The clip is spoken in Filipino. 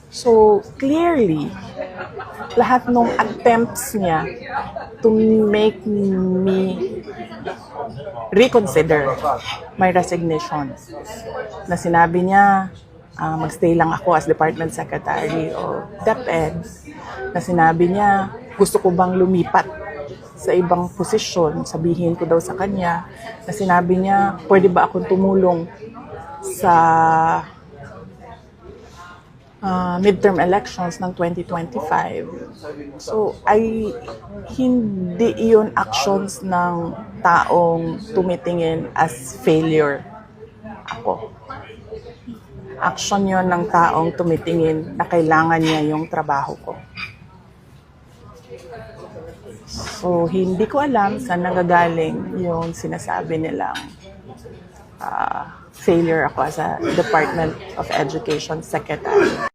So, clearly, lahat ng attempts niya to make me reconsider my resignation, na sinabi niya, magstay lang ako as Department Secretary o DepEd, na sinabi niya, gusto ko bang lumipat sa ibang posisyon, sabihin ko daw sa kanya, na sinabi niya, pwede ba akong tumulong sa midterm elections ng 2025. So, hindi iyon actions ng taong tumitingin as failure ako. Action yon ng taong tumitingin na kailangan niya yung trabaho ko. So, hindi ko alam saan nagagaling yung sinasabi nilang failure ako as a Department of Education Secretary.